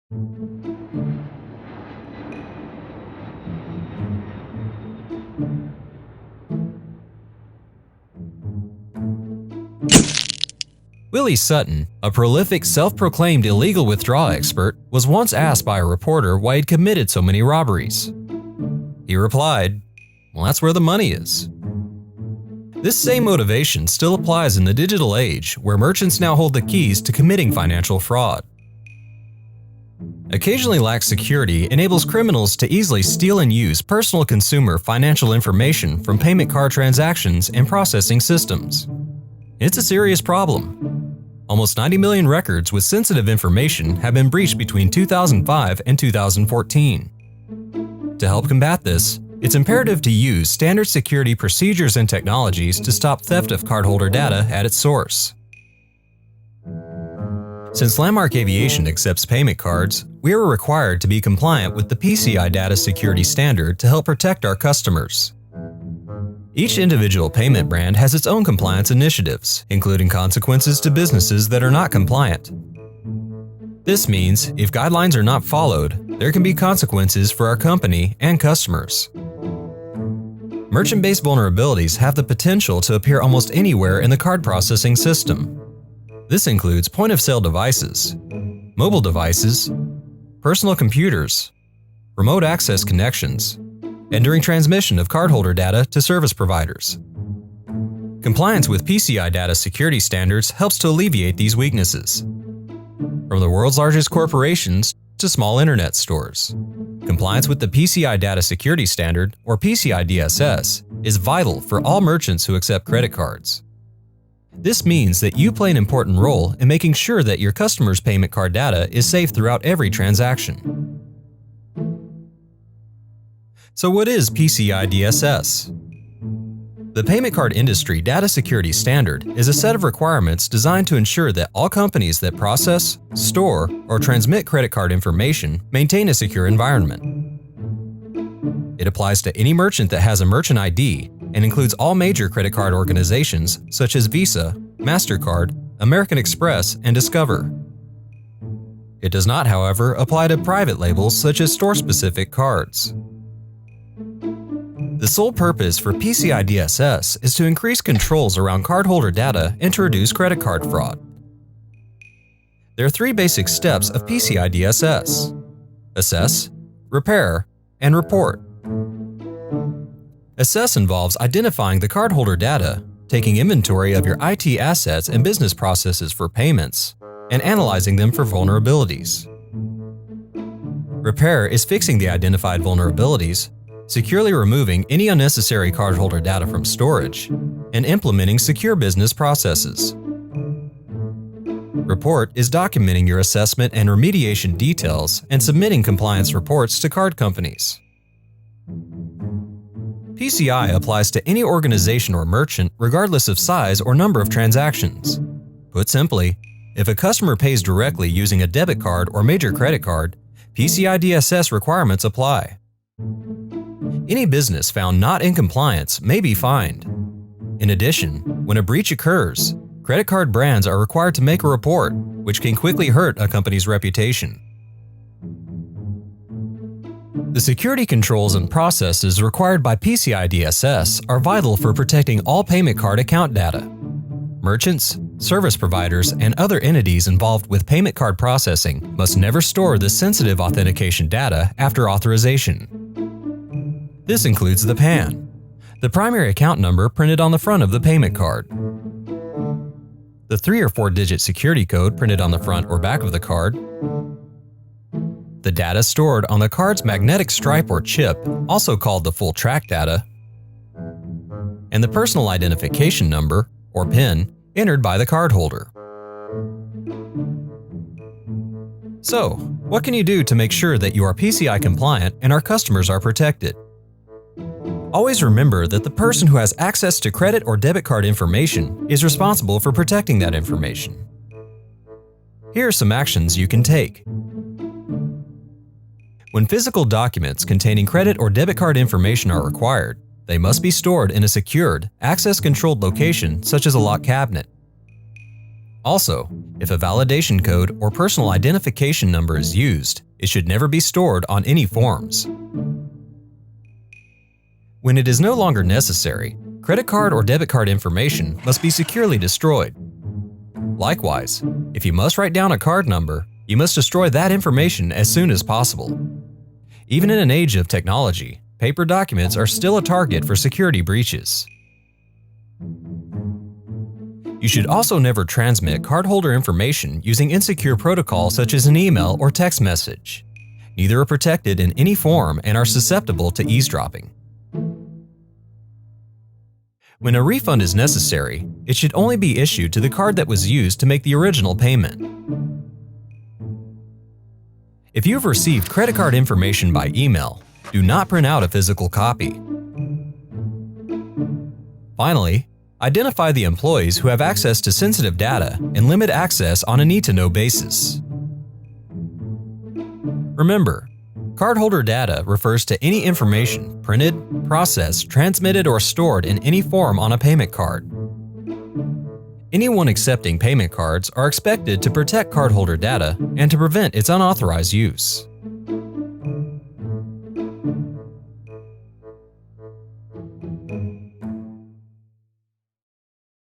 Willie Sutton, a prolific self-proclaimed illegal withdrawal expert, was once asked by a reporter why he'd committed so many robberies. He replied, "Well, that's where the money is." This same motivation still applies in the digital age, where merchants now hold the keys to committing financial fraud. Occasionally lax security enables criminals to easily steal and use personal consumer financial information from payment card transactions and processing systems. It's a serious problem. Almost 90 million records with sensitive information have been breached between 2005 and 2014. To help combat this, it's imperative to use standard security procedures and technologies to stop theft of cardholder data at its source. Since Landmark Aviation accepts payment cards, we are required to be compliant with the PCI Data Security standard to help protect our customers. Each individual payment brand has its own compliance initiatives, including consequences to businesses that are not compliant. This means, if guidelines are not followed, there can be consequences for our company and customers. Merchant-based vulnerabilities have the potential to appear almost anywhere in the card processing system. This includes point-of-sale devices, mobile devices, personal computers, remote access connections, and during transmission of cardholder data to service providers. Compliance with PCI Data Security standards helps to alleviate these weaknesses. From the world's largest corporations to small internet stores, compliance with the PCI Data Security Standard, or PCI DSS, is vital for all merchants who accept credit cards. This means that you play an important role in making sure that your customers' payment card data is safe throughout every transaction. So what is PCI DSS? The Payment Card Industry Data Security Standard is a set of requirements designed to ensure that all companies that process, store, or transmit credit card information maintain a secure environment. It applies to any merchant that has a merchant ID and includes all major credit card organizations such as Visa, MasterCard, American Express, and Discover. It does not, however, apply to private labels such as store-specific cards. The sole purpose for PCI DSS is to increase controls around cardholder data and to reduce credit card fraud. There are three basic steps of PCI DSS: assess, repair, and report. Assess involves identifying the cardholder data, taking inventory of your IT assets and business processes for payments, and analyzing them for vulnerabilities. Repair is fixing the identified vulnerabilities, securely removing any unnecessary cardholder data from storage, and implementing secure business processes. Report is documenting your assessment and remediation details and submitting compliance reports to card companies. PCI applies to any organization or merchant regardless of size or number of transactions. Put simply, if a customer pays directly using a debit card or major credit card, PCI DSS requirements apply. Any business found not in compliance may be fined. In addition, when a breach occurs, credit card brands are required to make a report, which can quickly hurt a company's reputation. The security controls and processes required by PCI DSS are vital for protecting all payment card account data. Merchants, service providers, and other entities involved with payment card processing must never store this sensitive authentication data after authorization. This includes the PAN, the primary account number printed on the front of the payment card, the 3 or 4-digit security code printed on the front or back of the card, the data stored on the card's magnetic stripe or chip, also called the full track data, and the personal identification number, or PIN, entered by the cardholder. So, what can you do to make sure that you are PCI compliant and our customers are protected? Always remember that the person who has access to credit or debit card information is responsible for protecting that information. Here are some actions you can take. When physical documents containing credit or debit card information are required, they must be stored in a secured, access-controlled location such as a locked cabinet. Also, if a validation code or personal identification number is used, it should never be stored on any forms. When it is no longer necessary, credit card or debit card information must be securely destroyed. Likewise, if you must write down a card number, you must destroy that information as soon as possible. Even in an age of technology, paper documents are still a target for security breaches. You should also never transmit cardholder information using insecure protocols such as an email or text message. Neither are protected in any form and are susceptible to eavesdropping. When a refund is necessary, it should only be issued to the card that was used to make the original payment. If you have received credit card information by email, do not print out a physical copy. Finally, identify the employees who have access to sensitive data and limit access on a need-to-know basis. Remember, cardholder data refers to any information printed, processed, transmitted, or stored in any form on a payment card. Anyone accepting payment cards are expected to protect cardholder data and to prevent its unauthorized use.